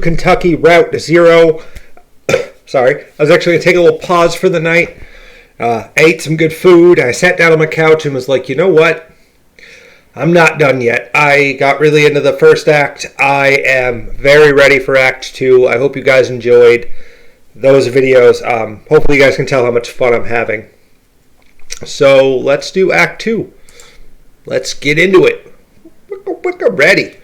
Kentucky, Route 0. Sorry, I was actually going to take a little pause for the night. I ate some good food. I sat down on my couch and was like, you know what? I'm not done yet. I got really into the first act. I am very ready for Act 2. I hope you guys enjoyed those videos. Hopefully you guys can tell how much fun I'm having. So let's do Act 2. Let's get into it. We're ready.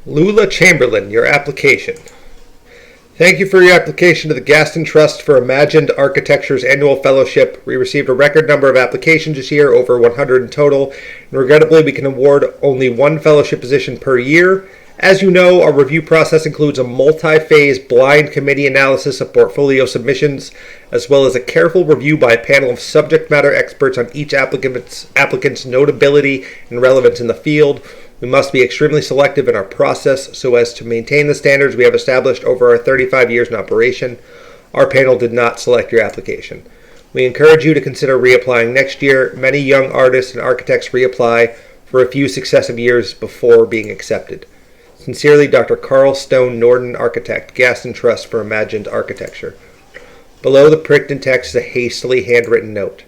Lula Chamberlain, your application. Thank you for your application to the Gaston Trust for Imagined Architecture's annual fellowship. We received a record number of applications this year, over 100 in total, and regrettably we can award only one fellowship position per year. As you know, our review process includes a multi-phase blind committee analysis of portfolio submissions, as well as a careful review by a panel of subject matter experts on each applicant's notability and relevance in the field. We must be extremely selective in our process so as to maintain the standards we have established over our 35 years in operation. Our panel did not select your application. We encourage you to consider reapplying next year. Many young artists and architects reapply for a few successive years before being accepted. Sincerely, Dr. Carl Stone Norden, Architect, Gaston Trust for Imagined Architecture. Below the printed text is a hastily handwritten note.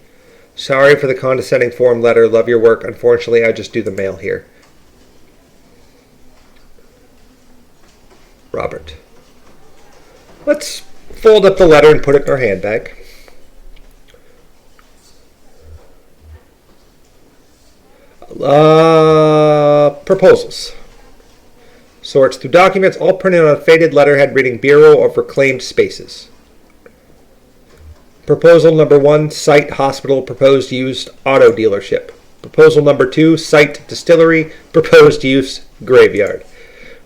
Sorry for the condescending form letter. Love your work. Unfortunately, I just do the mail here. Robert. Let's fold up the letter and put it in our handbag. Proposals. Sorts through documents, all printed on a faded letterhead reading Bureau of Reclaimed Spaces. Proposal number 1, site hospital, proposed use auto dealership. Proposal number 2, site distillery, proposed use graveyard.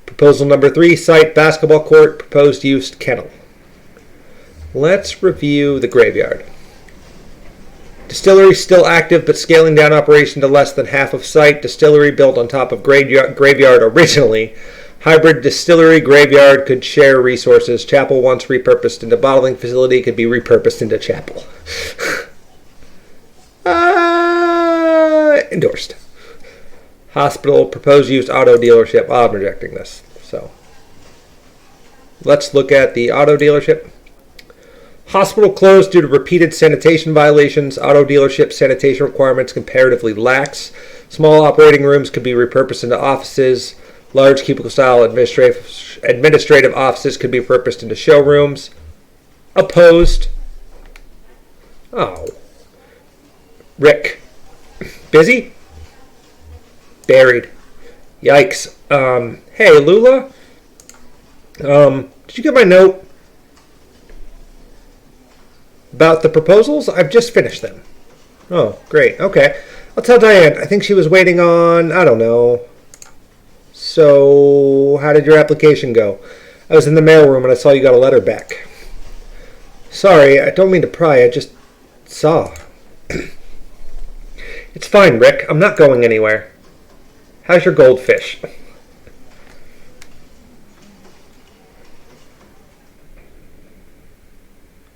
Proposal number 3, site basketball court, proposed use kennel. Let's review the graveyard. Distillery still active but scaling down operation to less than half of site. Distillery built on top of graveyard originally. Hybrid distillery graveyard could share resources. Chapel once repurposed into bottling facility could be repurposed into chapel. Endorsed. Hospital, proposed use auto dealership. I'm rejecting this. So let's look at the auto dealership. Hospital closed due to repeated sanitation violations. Auto dealership sanitation requirements comparatively lax. Small operating rooms could be repurposed into offices. Large cubicle-style administrative offices could be repurposed into showrooms. Opposed. Oh. Rick. Busy? Buried. Yikes. Hey, Lula? Did you get my note about the proposals? I've just finished them. Oh, great. Okay. I'll tell Diane. I think she was waiting on, I don't know. So, how did your application go? I was in the mailroom and I saw you got a letter back. Sorry, I don't mean to pry. I just saw. It's fine, Rick. I'm not going anywhere. How's your goldfish?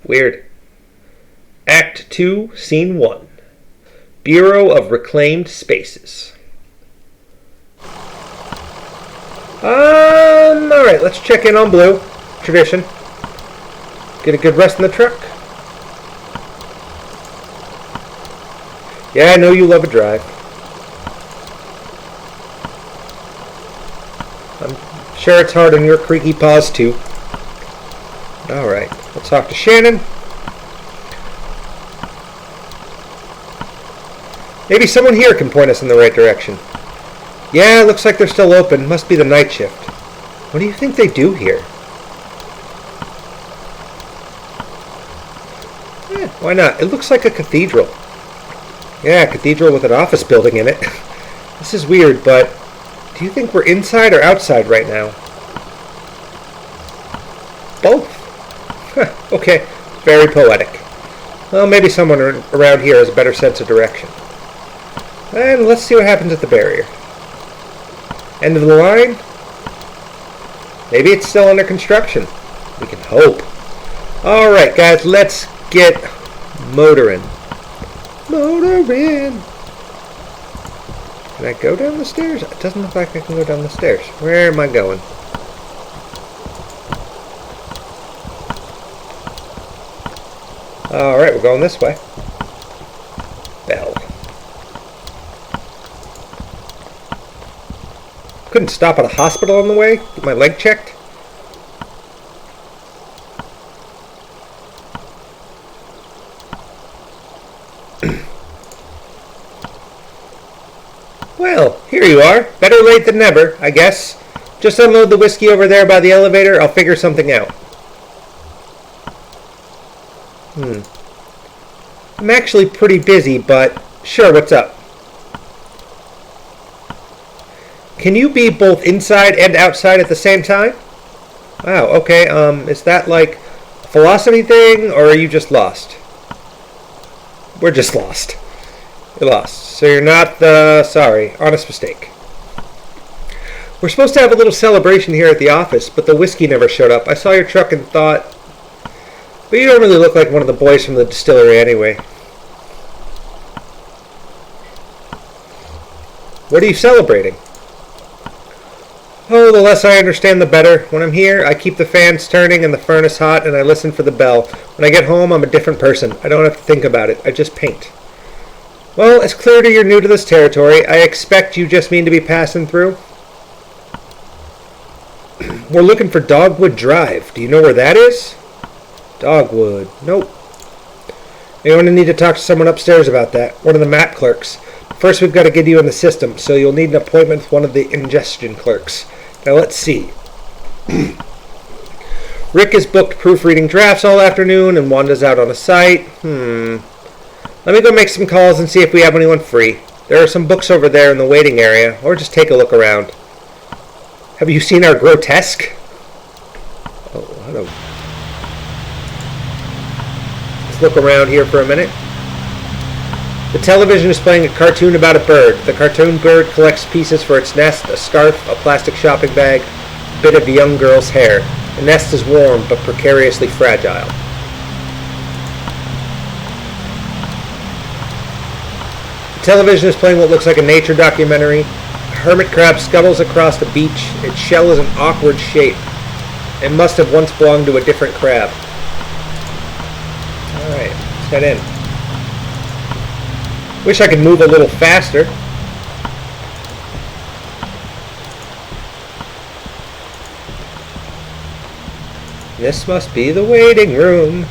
Weird. Act 2, Scene 1. Bureau of Reclaimed Spaces. Alright, let's check in on Blue. Tradition. Get a good rest in the truck. Yeah, I know you love a drive. I'm sure it's hard on your creaky paws, too. Alright, we'll talk to Shannon. Maybe someone here can point us in the right direction. Yeah, looks like they're still open. Must be the night shift. What do you think they do here? Why not? It looks like a cathedral. Yeah, a cathedral with an office building in it. This is weird, but do you think we're inside or outside right now? Both? Okay, very poetic. Well, maybe someone around here has a better sense of direction. And let's see what happens at the barrier. End of the line? Maybe it's still under construction. We can hope. Alright, guys, let's get motoring. Motoring. Can I go down the stairs? It doesn't look like I can go down the stairs. Where am I going? Alright, we're going this way. Bell. Couldn't stop at a hospital on the way? Get my leg checked? Well, here you are. Better late than never, I guess. Just unload the whiskey over there by the elevator. I'll figure something out. I'm actually pretty busy, but sure, what's up? Can you be both inside and outside at the same time? Wow, okay, is that like a philosophy thing, or are you just lost? We're just lost. You're lost. So you're not sorry, honest mistake. We're supposed to have a little celebration here at the office, but the whiskey never showed up. I saw your truck and thought, but you don't really look like one of the boys from the distillery anyway. What are you celebrating? Oh, the less I understand, the better. When I'm here, I keep the fans turning and the furnace hot, and I listen for the bell. When I get home, I'm a different person. I don't have to think about it. I just paint. Well, it's clear that you're new to this territory. I expect you just mean to be passing through. We're looking for Dogwood Drive. Do you know where that is? Dogwood. Nope. You're going to need to talk to someone upstairs about that. One of the map clerks. First, we've got to get you in the system, so you'll need an appointment with one of the ingestion clerks. Now, let's see. Rick is booked proofreading drafts all afternoon, and Wanda's out on a site. Let me go make some calls and see if we have anyone free. There are some books over there in the waiting area, or just take a look around. Have you seen our grotesque? Oh, I don't... Let's look around here for a minute. The television is playing a cartoon about a bird. The cartoon bird collects pieces for its nest, a scarf, a plastic shopping bag, a bit of a young girl's hair. The nest is warm but precariously fragile. The television is playing what looks like a nature documentary. A hermit crab scuttles across the beach. Its shell is an awkward shape. It must have once belonged to a different crab. Alright, let's head in. Wish I could move a little faster. This must be the waiting room.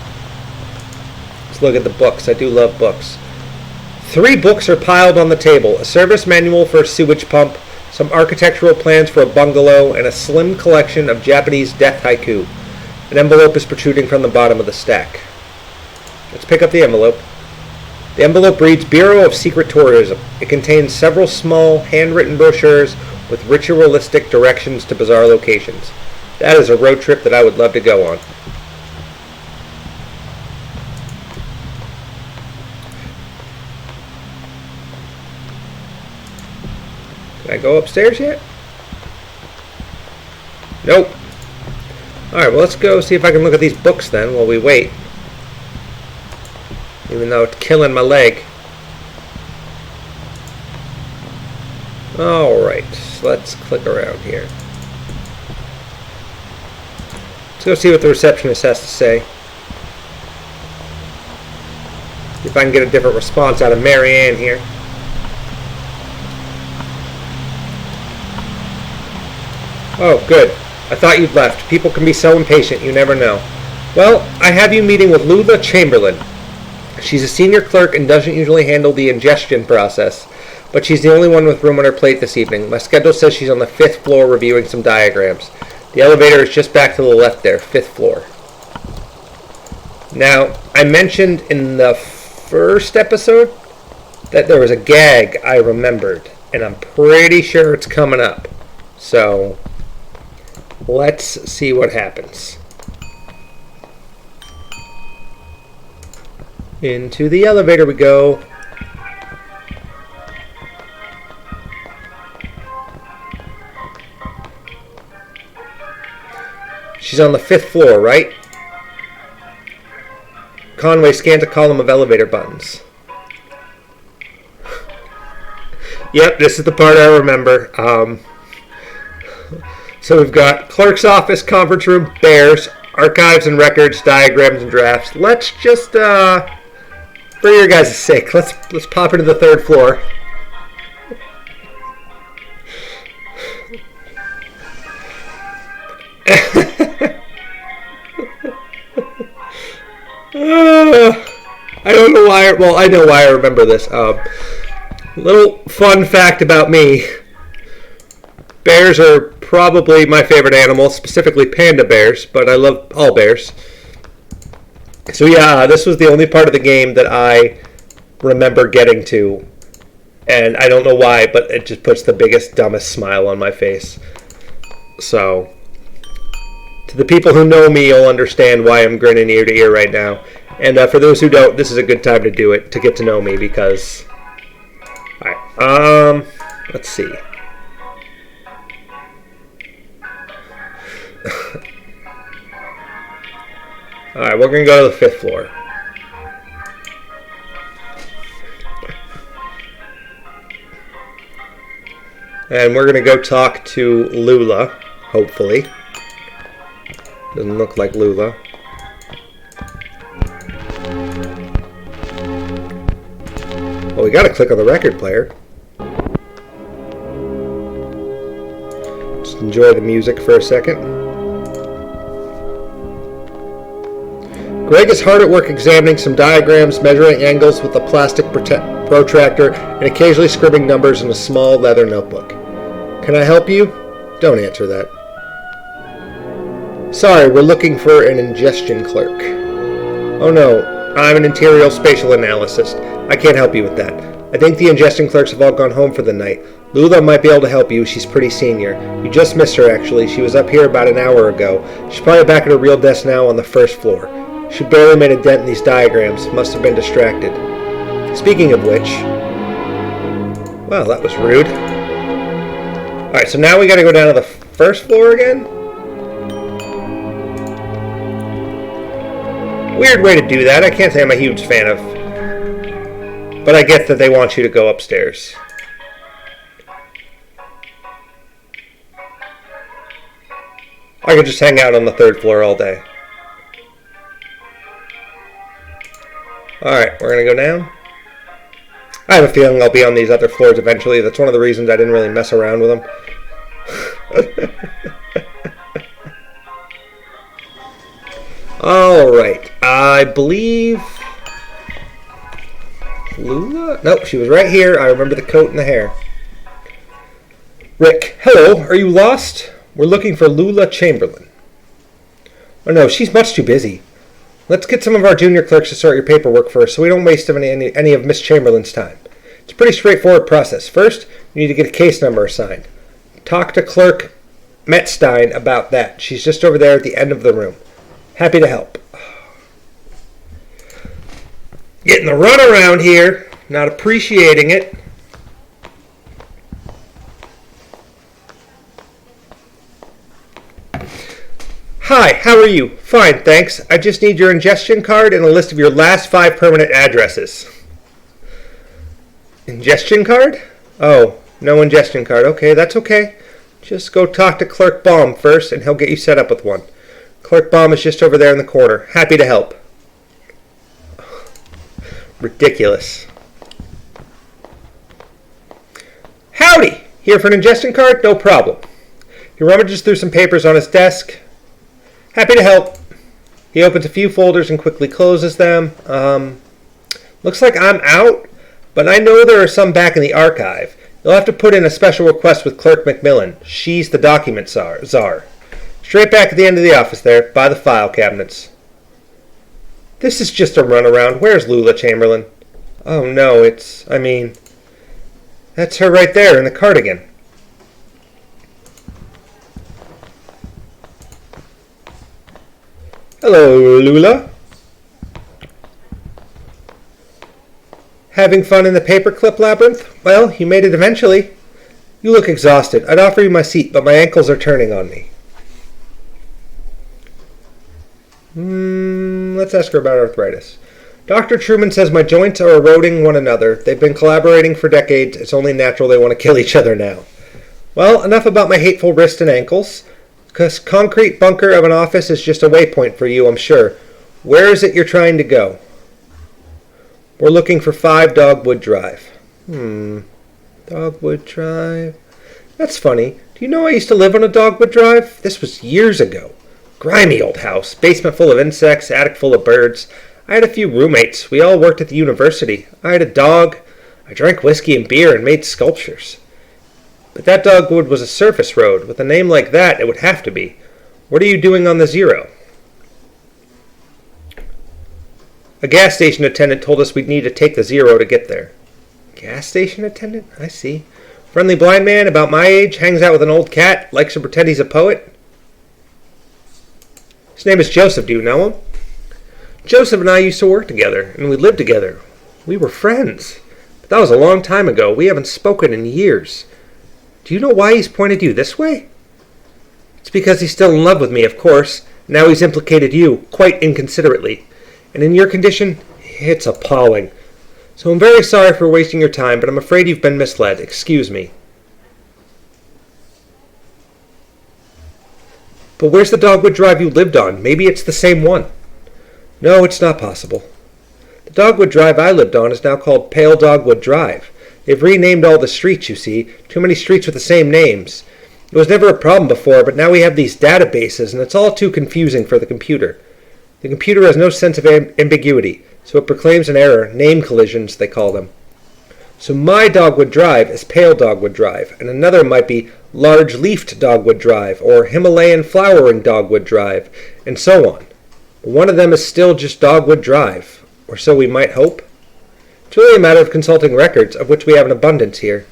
Let's look at the books. I do love books. 3 books are piled on the table. A service manual for a sewage pump, some architectural plans for a bungalow, and a slim collection of Japanese death haiku. An envelope is protruding from the bottom of the stack. Let's pick up the envelope. The envelope reads Bureau of Secret Tourism. It contains several small, handwritten brochures with ritualistic directions to bizarre locations. That is a road trip that I would love to go on. Can I go upstairs yet? Nope. Alright, well, let's go see if I can look at these books then while we wait. Even though it's killing my leg. Alright, so let's click around here. Let's go see what the receptionist has to say. See if I can get a different response out of Mary Ann here. Oh, good. I thought you'd left. People can be so impatient, you never know. Well, I have you meeting with Lula Chamberlain. She's a senior clerk and doesn't usually handle the ingestion process, but she's the only one with room on her plate this evening. My schedule says she's on the 5th floor reviewing some diagrams. The elevator is just back to the left there, 5th floor. Now, I mentioned in the first episode that there was a gag I remembered, and I'm pretty sure it's coming up. So, let's see what happens. Into the elevator we go. She's on the 5th floor, right? Conway scans a column of elevator buttons. Yep, this is the part I remember. So we've got clerk's office, conference room, bears, archives and records, diagrams and drafts. Let's just, for your guys' sake, let's pop into the third floor. I don't know why. Well, I know why I remember this. Little fun fact about me. Bears are probably my favorite animal, specifically panda bears, but I love all bears. So yeah, this was the only part of the game that I remember getting to, and I don't know why, but it just puts the biggest, dumbest smile on my face. So, to the people who know me, you'll understand why I'm grinning ear to ear right now. And for those who don't, this is a good time to do it, to get to know me, because... Alright, let's see. Alright, we're going to go to the 5th floor. And we're going to go talk to Lula, hopefully. Doesn't look like Lula. Well, we got to click on the record player. Just enjoy the music for a second. Greg is hard at work examining some diagrams, measuring angles with a plastic protractor, and occasionally scribbling numbers in a small leather notebook. Can I help you? Don't answer that. Sorry, we're looking for an ingestion clerk. Oh no, I'm an interior spatial analyst. I can't help you with that. I think the ingestion clerks have all gone home for the night. Lula might be able to help you. She's pretty senior. You just missed her, actually. She was up here about an hour ago. She's probably back at her real desk now on the 1st floor. She barely made a dent in these diagrams. Must have been distracted. Speaking of which... Well, that was rude. Alright, so now we gotta go down to the 1st floor again? Weird way to do that. I can't say I'm a huge fan of. But I get that they want you to go upstairs. I could just hang out on the 3rd floor all day. Alright, we're going to go down. I have a feeling I'll be on these other floors eventually. That's one of the reasons I didn't really mess around with them. Alright, I believe... Lula? Nope, she was right here. I remember the coat and the hair. Rick, hello, are you lost? We're looking for Lula Chamberlain. Oh no, she's much too busy. Let's get some of our junior clerks to sort your paperwork first so we don't waste any of Miss Chamberlain's time. It's a pretty straightforward process. First, you need to get a case number assigned. Talk to Clerk Metstein about that. She's just over there at the end of the room. Happy to help. Getting the run around here, not appreciating it. Hi, how are you? Fine, thanks. I just need your ingestion card and a list of your last 5 permanent addresses. Ingestion card? Oh, no ingestion card. Okay, that's okay. Just go talk to Clerk Baum first and he'll get you set up with one. Clerk Baum is just over there in the corner. Happy to help. Ridiculous. Howdy! Here for an ingestion card? No problem. He rummages through some papers on his desk. Happy to help. He opens a few folders and quickly closes them. Looks like I'm out, but I know there are some back in the archive. You'll have to put in a special request with Clerk McMillan. She's the document czar. Straight back at the end of the office there, by the file cabinets. This is just a runaround. Where's Lula Chamberlain? Oh no, that's her right there in the cardigan. Hello, Lula. Having fun in the paperclip labyrinth? Well, you made it eventually. You look exhausted. I'd offer you my seat, but my ankles are turning on me. Let's ask her about arthritis. Dr. Truman says my joints are eroding one another. They've been collaborating for decades. It's only natural they want to kill each other now. Well, enough about my hateful wrists and ankles. This concrete bunker of an office is just a waypoint for you, I'm sure. Where is it you're trying to go? We're looking for 5 Dogwood Drive. Dogwood Drive. That's funny. Do you know I used to live on a Dogwood Drive? This was years ago. Grimy old house. Basement full of insects, attic full of birds. I had a few roommates. We all worked at the university. I had a dog. I drank whiskey and beer and made sculptures. But that Dogwood was a surface road. With a name like that, it would have to be. What are you doing on the Zero? A gas station attendant told us we'd need to take the Zero to get there. Gas station attendant? I see. Friendly blind man, about my age, hangs out with an old cat, likes to pretend he's a poet. His name is Joseph. Do you know him? Joseph and I used to work together, and we lived together. We were friends. But that was a long time ago. We haven't spoken in years. Do you know why he's pointed you this way? It's because he's still in love with me, of course. Now he's implicated you, quite inconsiderately. And in your condition, it's appalling. So I'm very sorry for wasting your time, but I'm afraid you've been misled. Excuse me. But where's the Dogwood Drive you lived on? Maybe it's the same one. No, it's not possible. The Dogwood Drive I lived on is now called Pale Dogwood Drive. They've renamed all the streets, you see. Too many streets with the same names. It was never a problem before, but now we have these databases, and it's all too confusing for the computer. The computer has no sense of ambiguity, so it proclaims an error, name collisions, they call them. So my Dogwood Drive is Pale Dogwood Drive, and another might be Large-Leafed Dogwood Drive, or Himalayan Flowering Dogwood Drive, and so on. But one of them is still just Dogwood Drive, or so we might hope. It's really a matter of consulting records, of which we have an abundance here.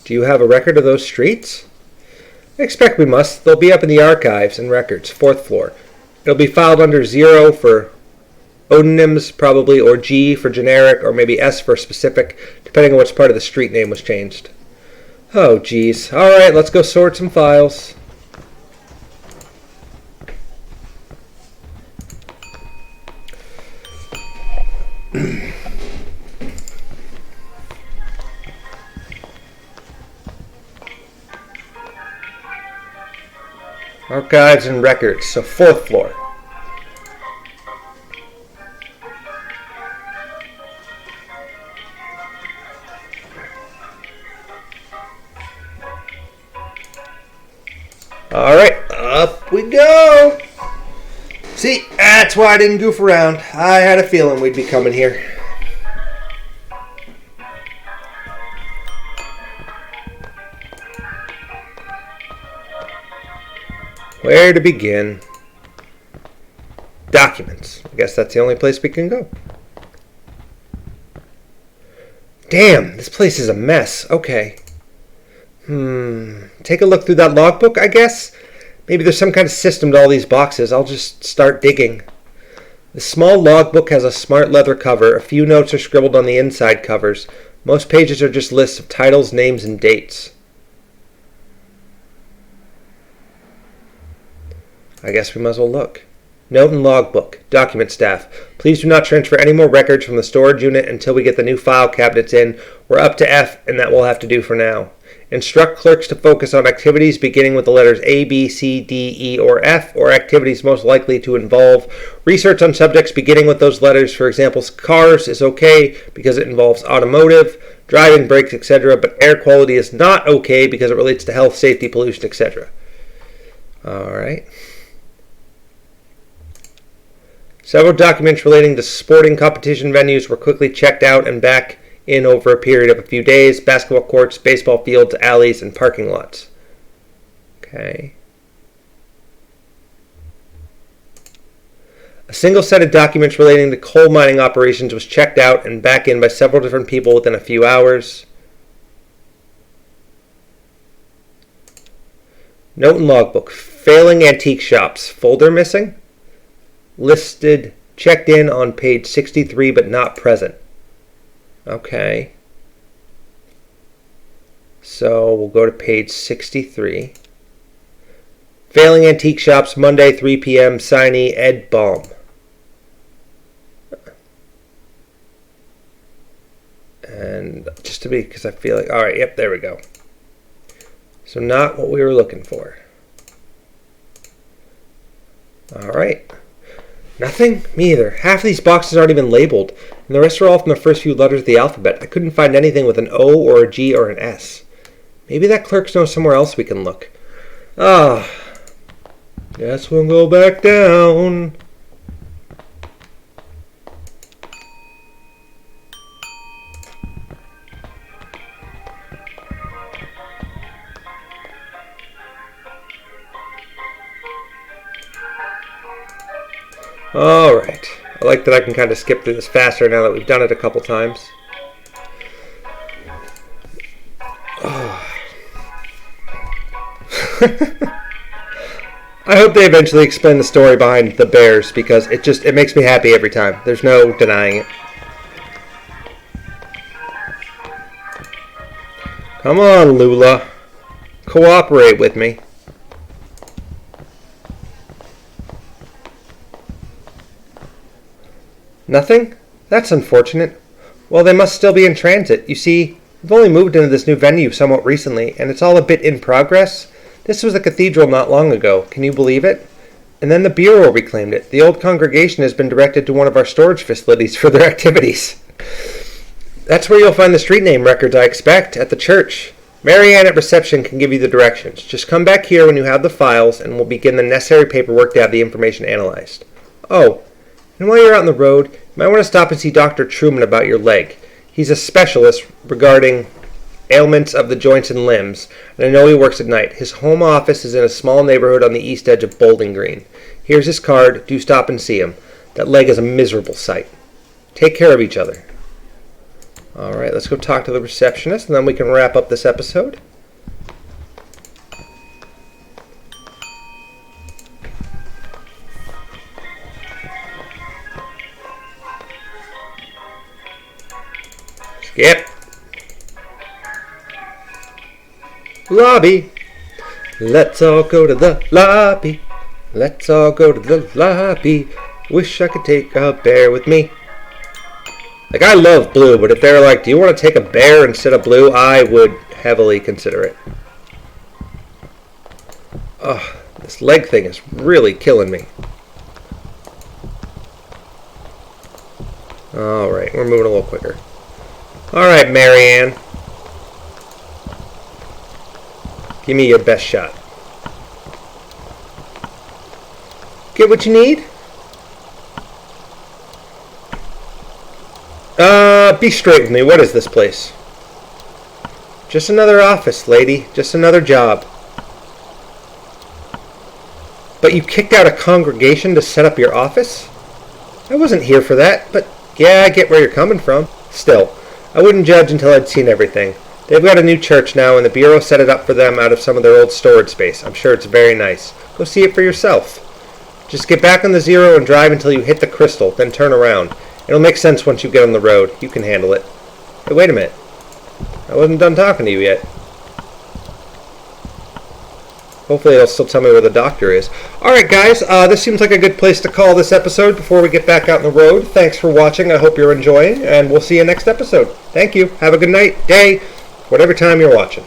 Do you have a record of those streets? I expect we must. They'll be up in the archives and records, 4th floor. It'll be filed under 0 for odonyms, probably, or G for generic, or maybe S for specific, depending on which part of the street name was changed. Oh, geez. All right, let's go sort some files. Archives and records, so 4th floor. Alright, up we go! See, that's why I didn't goof around. I had a feeling we'd be coming here. Where to begin? Documents. I guess that's the only place we can go. Damn, this place is a mess. Okay. Take a look through that logbook, I guess? Maybe there's some kind of system to all these boxes. I'll just start digging. The small logbook has a smart leather cover. A few notes are scribbled on the inside covers. Most pages are just lists of titles, names, and dates. I guess we might as well look. Note and logbook. Document staff. Please do not transfer any more records from the storage unit until we get the new file cabinets in. We're up to F, and that will have to do for now. Instruct clerks to focus on activities beginning with the letters A, B, C, D, E, or F, or activities most likely to involve research on subjects beginning with those letters. For example, cars is okay because it involves automotive, driving, brakes, etc., but air quality is not okay because it relates to health, safety, pollution, etc. All right. Several documents relating to sporting competition venues were quickly checked out and back in over a period of a few days. Basketball courts, baseball fields, alleys, and parking lots. Okay. A single set of documents relating to coal mining operations was checked out and back in by several different people within a few hours. Note and logbook. Failing antique shops. Folder missing? Listed, checked in on page 63 but not present. Okay. So we'll go to page 63. Failing antique shops, Monday, 3 p.m., signee Ed Baum. And just to be, because I feel like, all right, yep, there we go. So not what we were looking for. All right. Nothing? Me either. Half of these boxes aren't even labeled, and the rest are all from the first few letters of the alphabet. I couldn't find anything with an O or a G or an S. Maybe that clerk knows somewhere else we can look. Ah. Guess we'll go back down. Alright. I like that I can kind of skip through this faster now that we've done it a couple times. Oh. I hope they eventually explain the story behind the bears, because it makes me happy every time. There's no denying it. Come on, Lula. Cooperate with me. Nothing? That's unfortunate. Well, they must still be in transit. You see, we've only moved into this new venue somewhat recently, and it's all a bit in progress. This was a cathedral not long ago. Can you believe it? And then the Bureau reclaimed it. The old congregation has been directed to one of our storage facilities for their activities. That's where you'll find the street name records, I expect, at the church. Marianne at reception can give you the directions. Just come back here when you have the files, and we'll begin the necessary paperwork to have the information analyzed. Oh, and while you're out on the road, you might want to stop and see Dr. Truman about your leg. He's a specialist regarding ailments of the joints and limbs, and I know he works at night. His home office is in a small neighborhood on the east edge of Bowling Green. Here's his card. Do stop and see him. That leg is a miserable sight. Take care of each other. All right, let's go talk to the receptionist, and then we can wrap up this episode. Skip. Lobby. Let's all go to the lobby. Let's all go to the lobby. Wish I could take a bear with me. Like, I love Blue, but if they're like, do you want to take a bear instead of Blue, I would heavily consider it. Ugh, this leg thing is really killing me. Alright, we're moving a little quicker. Alright, Marianne. Give me your best shot. Get what you need? Be straight with me. What is this place? Just another office, lady. Just another job. But you kicked out a congregation to set up your office? I wasn't here for that, but yeah, I get where you're coming from. Still, I wouldn't judge until I'd seen everything. They've got a new church now, and the Bureau set it up for them out of some of their old storage space. I'm sure it's very nice. Go see it for yourself. Just get back on the Zero and drive until you hit the Crystal, then turn around. It'll make sense once you get on the road. You can handle it. Hey, wait a minute. I wasn't done talking to you yet. Hopefully it'll still tell me where the doctor is. Alright guys, this seems like a good place to call this episode before we get back out on the road. Thanks for watching. I hope you're enjoying, and we'll see you next episode. Thank you. Have a good night, day, whatever time you're watching.